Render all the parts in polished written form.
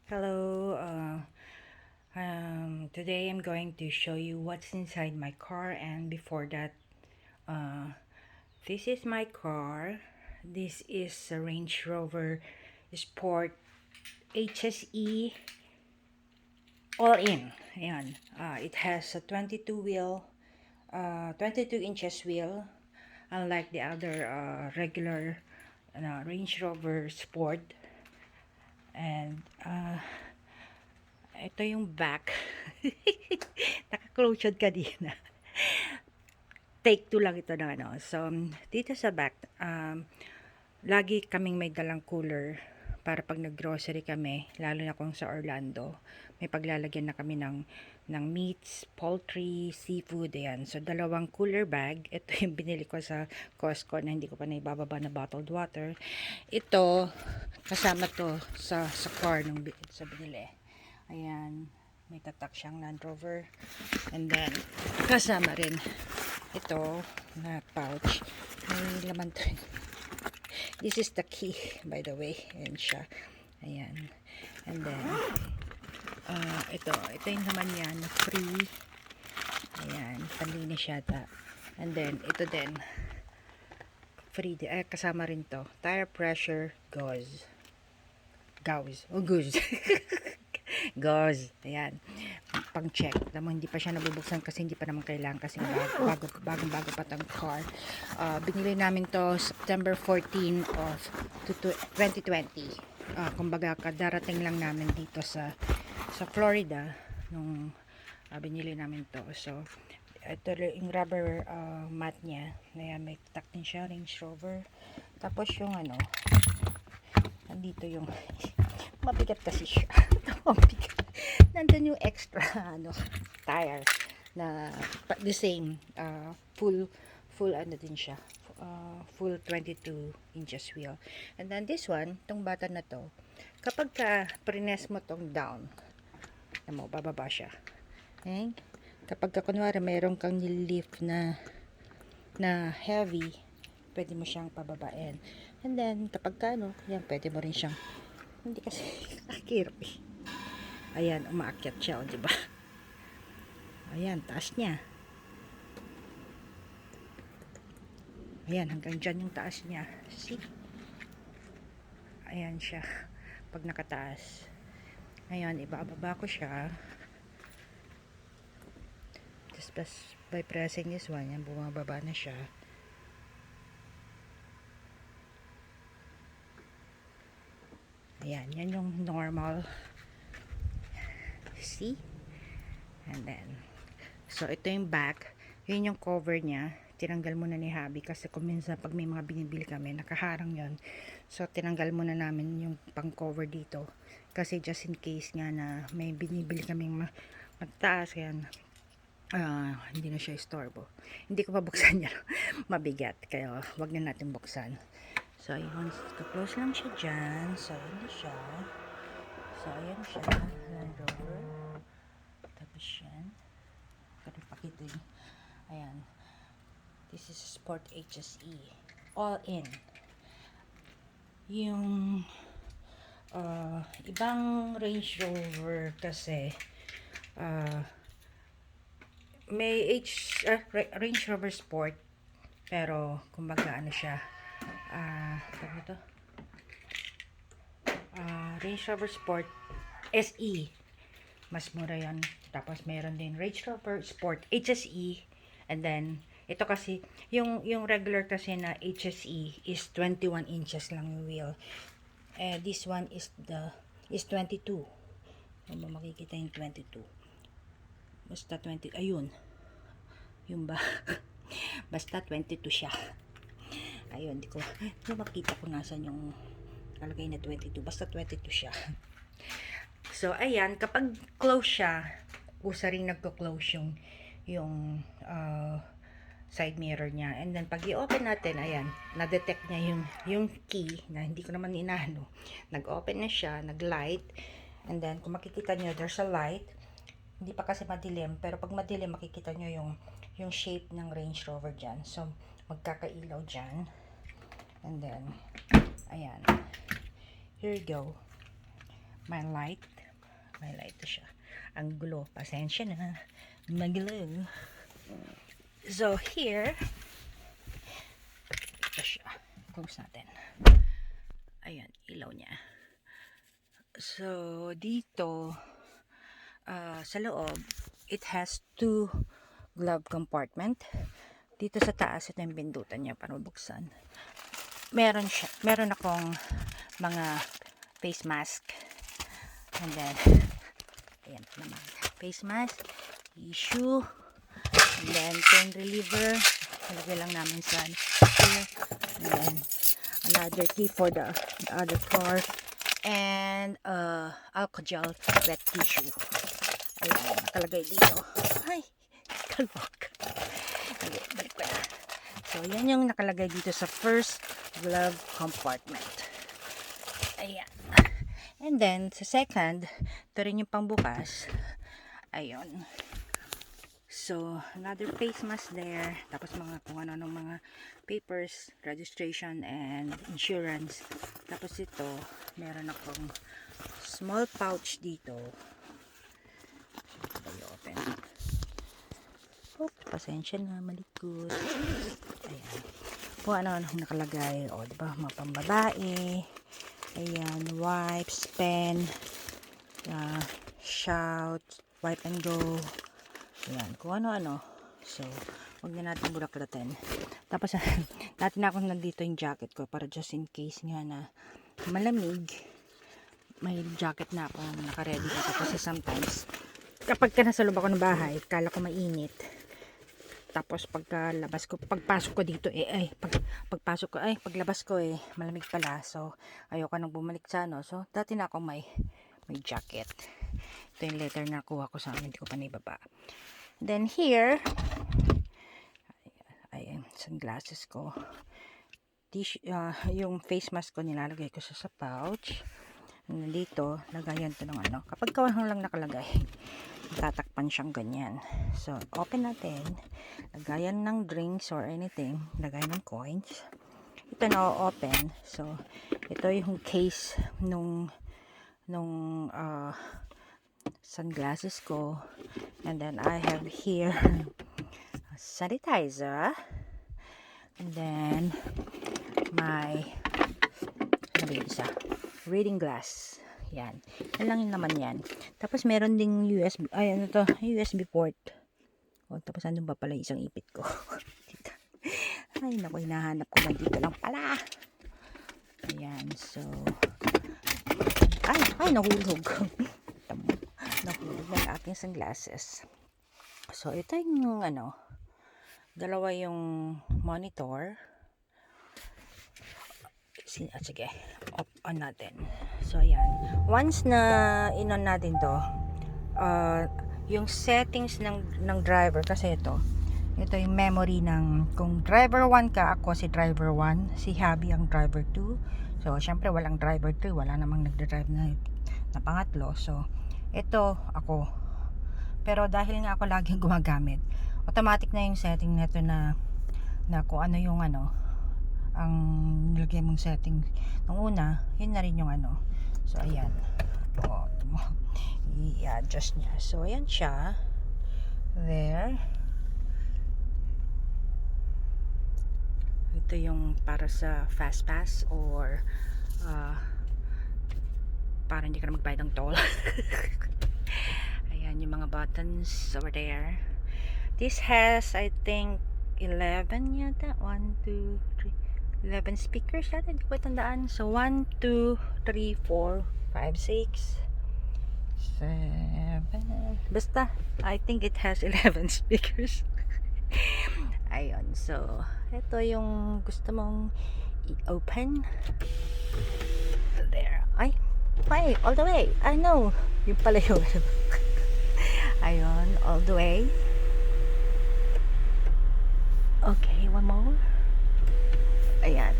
Hello, today I'm going to show you what's inside my car, and before that, uh, this is my car. This is a Range Rover Sport HSE all-in. Ayan. It has a 22 inches wheel, unlike the other regular Range Rover Sport. And ito yung back. Naka-close kanina. Take 2 lang ito na ano. So, dito sa back, lagi kaming may dalang cooler para pag nag-grocery kami, lalo na kung sa Orlando, may paglalagyan na kami ng meats, poultry, seafood, ayan. So, dalawang cooler bag. Ito yung binili ko sa Costco na hindi ko pa naibababa na bottled water. Ito, kasama to sa car nung sa binili. Ayan, may tatak siyang Land Rover. And then, kasama rin ito na pouch. May laman to. This is the key, by the way. Ayan siya. Ayan. And then, ito yung laman niya na free. Ayan, panlinis siya ta. And then, ito din. Free, kasama rin to. Tire pressure gauze. Gauze. Gauze. Ayan. Pang check. Alam mo, hindi pa siya nabubuksan kasi hindi pa naman kailangan kasi bagong-bago pa tang car. Binili namin to September 14 of 2020. Kumbaga, kadarating lang namin dito sa Florida nung binili namin to. So, ito yung rubber mat niya. Ayan, may tuck din siya, Range Rover. Tapos yung nandito yung mabigat kasi siya. Mabigat. Nandun yung extra tire na the same full din siya, full 22 inches wheel. And then this one, tong bata na to, kapag prines mo tong down, mo bababa siya. Okay? Kapag kunwari mayroon kang nilift na heavy, pwede mo siyang pababain. And then kapag yan, pwede mo rin siyang, hindi kasi nakakirap eh. Ayan, umaakyat siya, di ba? Ayan, taas niya. Ayan, hanggang dyan yung taas niya. See? Ayan siya. Pag nakataas. Ayan, ibababa ko siya. Just by pressing this one, yan, bumababa na siya. Ayan, yan yung normal. See? And then, so ito yung back. Yun yung cover niya. Tinanggal muna ni Habi kasi kung minsan pag may mga binibili kami, nakaharang yon. So, tinanggal muna namin yung pang cover dito. Kasi just in case nga na may binibili kaming magtaas, yan. Hindi na siya istorbo. Hindi ko mabuksan yan. Mabigat. Kaya wag na natin buksan. So, ayun. Close lang siya dyan. So, ayan siya. So, ayan siya. Land Rover. Tapos yan. Kasi pakita yung, ayan. This is Sport HSE. All in. Yung ibang Range Rover kasi may Range Rover Sport, pero kumbaga siya, Range Rover Sport SE, mas mura yan. Tapos meron din Range Rover Sport HSE, and then ito kasi yung regular kasi na HSE is 21 inches lang yung wheel. This one is 22. Ano makikita yung 22? Basta 20, ayun. Yung ba? Basta 22 siya. Ayun, di makita ko nasan yung kalagay na 22. Basta 22 siya. So, ayan, kapag close siya, usa ring nagko-close yung side mirror niya. And then, pag i-open natin, ayan, na-detect niya yung key, na hindi ko naman inaano. Nag-open na siya, nag-light. And then, kung makikita nyo, there's a light. Hindi pa kasi madilim, pero pag madilim, makikita nyo yung shape ng Range Rover dyan. So, magkakailaw dyan. And then, ayan. Here you go. my light. May light to siya. Ang gulo. Pasensya na. Magulo. So, here, ito siya. Close natin. Ayan, ilaw niya. So, dito, sa loob, it has 2 glove compartment. Dito sa taas, ito yung pindutan niya para buksan. Meron akong mga face mask. And then, ayan naman. Face mask, tissue, and then pain reliever. Lagay lang namin sa here. And then, another key for the other car. And, alcohol wet tissue. Ayan, nakalagay dito. Ay, kalwak. Okay, balik ko na. So, yan yung nakalagay dito sa first glove compartment. Ayan. And then, sa second, ito rin yung pangbukas. Ayun. So, another face mask there. Tapos mga kung ano mga papers, registration, and insurance. Tapos ito, meron akong small pouch dito. Ito open. Oh, pasensya na, malikot. Ayan. Kung ano nakalagay. O, diba, mga pambabae. Ayan, wipes, pen, shout, wipe and go. Ayan, kung ano-ano. So, huwag na natin bulaklatin. Tapos, natin ako nandito yung jacket ko para just in case nga na malamig. May jacket na ako naka-ready ako kasi sometimes kapag nasa loob ako ng bahay, kala ko mainit. Tapos pagpasok ko dito paglabas ko malamig pala. So, ayoko nang bumalik sa ano. So, dati na ako may jacket. Ito yung letter na kuha ko sa amin, hindi ko pa naibaba. Then here, ay sunglasses ko. Yung face mask ko nilalagay ko sa pouch. Dito, lagayan to ng ano. Kapag kawang lang nakalagay, tatakpan siyang ganyan. So, open natin. Lagayan ng drinks or anything. Lagayan ng coins. Ito na open. So, ito yung case nung sunglasses ko. And then, I have here sanitizer. And then, my reading glass. Yan. Yan lang yung naman yan. Tapos meron ding USB. Ay, ano to? USB port. O, tapos andun pa pala isang ipit ko. Ay, naku, hinahanap ko lang dito lang pala. Ayan, so. Ay, nahulog. Nahulog na yung aking sunglasses. So, ito yung, dalawa yung monitor. Sige, on natin. So, ayan. Once na in-on natin to, yung settings ng driver, kasi ito yung memory ng, kung driver 1 ka, ako si driver 1, si Habi ang driver 2. So, syempre, walang driver 2, wala namang nagdadrive na pangatlo. So, ito, ako. Pero dahil nga ako laging gumagamit, automatic na yung setting nito na kung ano yung ang nilagay mong setting nung una, yun na rin yung so ayan, i-adjust niya. So ayan siya there. Ito yung para sa fast pass or para hindi ka na magbayad ng toll. Ayan yung mga buttons over there. This has, I think, 11 yata, 1, 2, 3 11 speakers yata, hindi ko tandaan. So 1, 2, 3, 4, 5, 6, 7, basta I think it has 11 speakers. Ayun, so ito yung gusto mong i-open there. Ay, all the way. I know, yung pala yun. Ayun, all the way. Okay, one more. Ayan.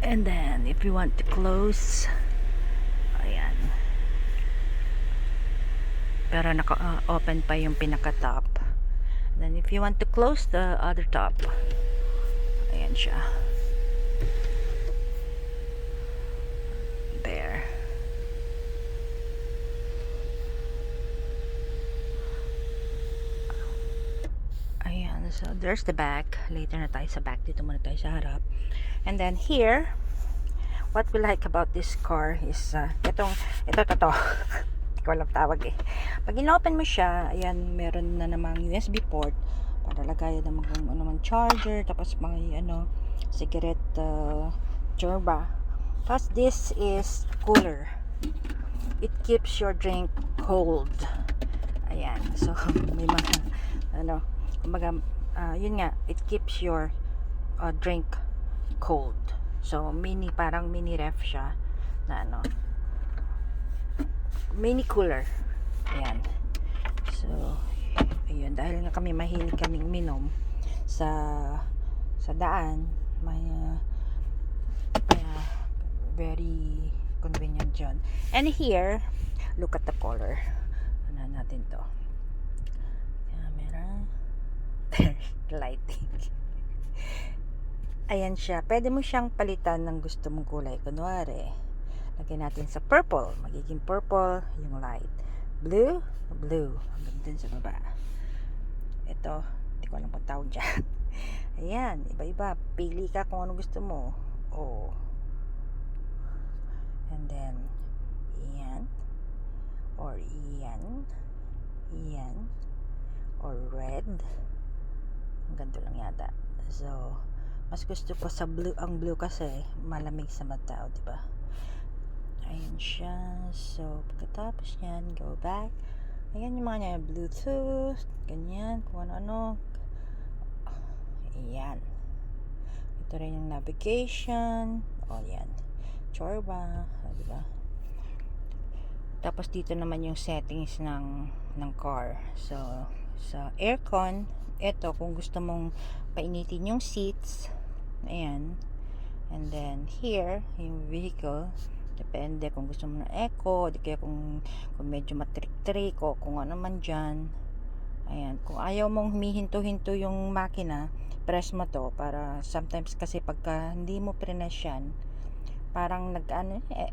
And then, if you want to close, ayan. Pero naka-open pa yung pinaka-top. Then, if you want to close the other top, siya. There. Ayan, so there's the back. Later na tayo sa back. Dito muna tayo sa harap. And then here, what we like about this car is ito. Hindi ko alam tawag eh. Pag in-open mo siya, ayan, meron na namang USB port para lagayan ng mga anumang charger, tapos mga cigarette churba. Tapos this is cooler. It keeps your drink cold. Ayan, so may mga kumbaga, yun nga, it keeps your drink cold. So parang mini ref siya na mini cooler. Ayan. So ayun, dahil nga kami mahilig kaming minom sa daan, may very convenient dyan. And here, look at the color. Ano natin to? Camera. Lighting. Ayan siya. Pwede mo siyang palitan ng gusto mong kulay. Kunwari, lagyan natin sa purple. Magiging purple yung light. Blue, blue. Hanggang dun sa baba. Ito, hindi ko alam kung tawag dyan. Ayan, iba-iba. Pili ka kung ano gusto mo. Oh. And then, iyan. Or iyan. Iyan. Or red. Ang ganito lang yata. So, mas gusto ko sa blue. Ang blue kasi malamig sa mata, o diba? Ayan siya. So, pagkatapos yan, go back. Ayan yung mga niya, Bluetooth, ganyan, kung ano-ano. Ayan. Ito rin yung navigation. O, yan. Chorba, diba? Tapos dito naman yung settings ng car. So, sa aircon, ito, kung gusto mong painitin yung seats, ayan. And then, here, yung vehicle, depende kung gusto mo ng eco, di kaya kung medyo matrik-trik o kung ano man dyan. Ayan, kung ayaw mong humihinto-hinto yung makina, press mo to para sometimes kasi pagka hindi mo press yan, parang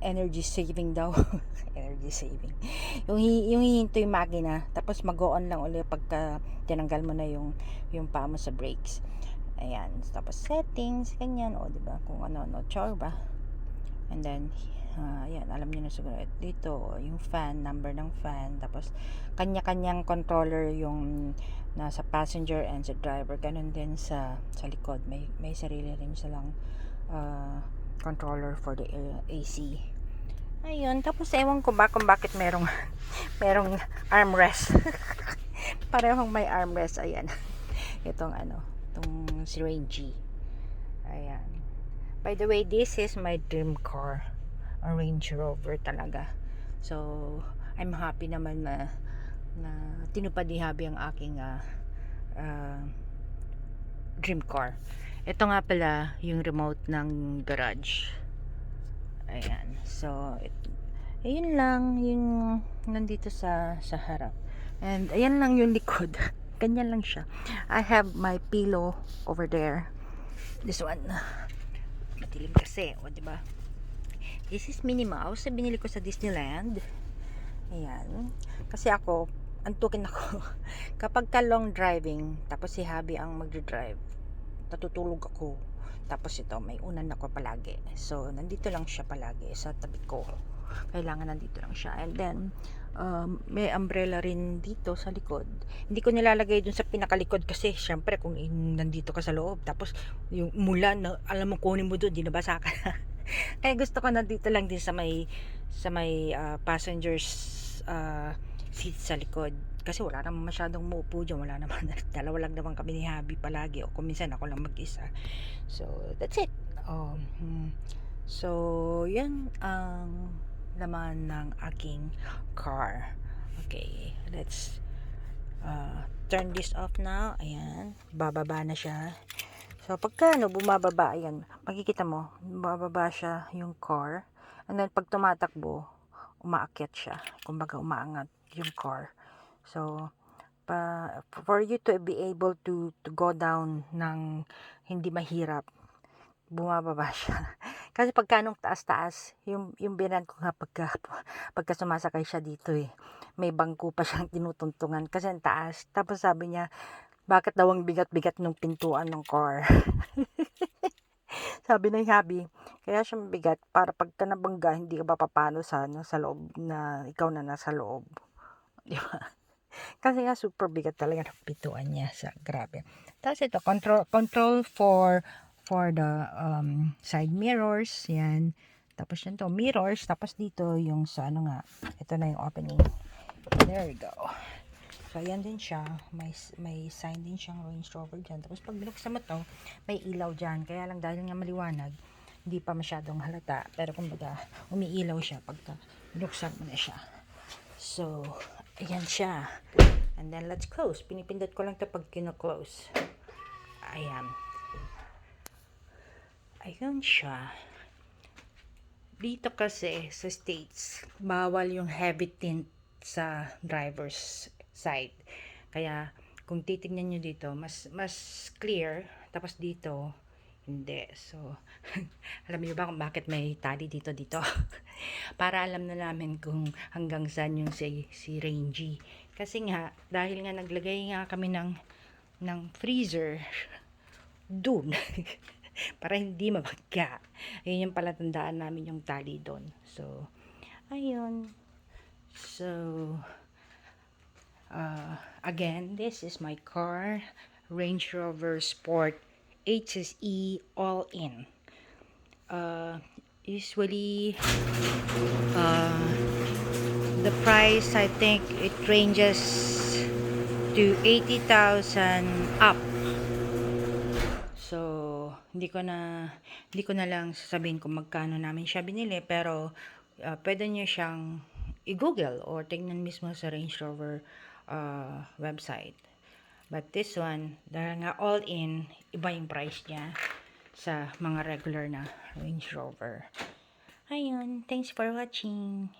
energy saving daw. Energy saving. Yung hihinto yung makina, tapos mag-on lang ulit pagka tinanggal mo na yung paa mo sa brakes. Ayan, tapos settings, ganyan, o diba, kung ano, chorba. And then, ayan, alam niyo na siguro dito, yung fan, number ng fan, tapos kanya-kanyang controller yung nasa passenger and sa driver, ganun din sa likod, may sarili rin silang controller for the AC. Ayun, tapos ewan ko ba kung bakit merong armrest. Parehong may armrest. Ayan. Itong si Rangie. Ayan. By the way, this is my dream car. A Range Rover talaga. So, I'm happy naman na tinupad ni Habi ang aking dream car. Ito nga pala yung remote ng garage. Ayan. So, ayun lang yung nandito sa harap. And ayan lang yung likod. Ganyan lang siya. I have my pillow over there. This one. Matilim kasi, o diba? This is Minnie Mouse. Binili ko sa Disneyland. Ayan. Kasi ako, antukin ako. Kapag ka long driving, tapos si Habi ang magdadrive, natutulog ako. Tapos ito, may unan ako palagi. So, nandito lang siya palagi sa tabi ko. Kailangan nandito lang siya. And then, may umbrella rin dito sa likod. Hindi ko nilalagay dun sa pinakalikod kasi syempre kung nandito ka sa loob, tapos yung mulan, alam mo kunin mo dun, di nabasa ka. Kaya gusto ko nandito lang din sa may passengers seat sa likod. Kasi wala naman masyadong muupo dyan. Wala naman, dalawa lang naman kami ni Habi palagi. O kung minsan ako lang mag-isa. So, that's it. So, yan ang laman ng aking car. Okay, let's turn this off now. Ayan, bababa na siya. So, pagka bumababa, ayan, makikita mo, bumababa siya yung car. And then, pag tumatakbo, umaakyat siya. Kumbaga, umaangat yung car. So, for you to be able to go down ng hindi mahirap, bumababa siya. Kasi pagka nung taas-taas, yung binan ko nga pagka sumasakay siya dito eh, may bangko pa siyang tinutuntungan kasi ang taas. Tapos sabi niya, bakit daw ang bigat-bigat ng pintuan ng car? Sabi ng hubby, kaya siya mabigat para pagka nabangga, hindi ka ba papano sa, ano, sa loob na ikaw na nasa loob. Di ba? Kasi nga super bigat talaga ng pintuan niya. Grabe. Tapos ito, control for the side mirrors. Yan. Tapos yan to, mirrors. Tapos dito yung sa ano nga, ito na yung opening. There we go. So, ayan din siya. May sign din siyang Range Rover dyan. Tapos, pag binuksan mo to, may ilaw dyan. Kaya lang dahil nga maliwanag, hindi pa masyadong halata. Pero, kumbaga, umiilaw siya pagka binuksan mo na siya. So, ayan siya. And then, let's close. Pinipindot ko lang ito pag kino-close. Ayan. Ayan siya. Dito kasi, sa States, bawal yung heavy tint sa driver's side. Kaya, kung titignan nyo dito, mas clear. Tapos dito, hindi. So, alam niyo ba kung bakit may tali dito? Para alam na namin kung hanggang saan yung si Rangie. Kasi nga, dahil nga naglagay nga kami ng freezer dun. Para hindi mabagka. Ayun yung palatandaan namin yung tali doon. So, ayun. So, again, this is my car. Range Rover Sport HSE all-in. Usually, the price, I think, it ranges to 80,000 up. So, hindi ko na lang sasabihin kung magkano namin siya binili, pero pwede niyo siyang i-google or tingnan mismo sa Range Rover website. But this one, dahil nga all in, iba yung price niya sa mga regular na Range Rover. Ayun, thanks for watching.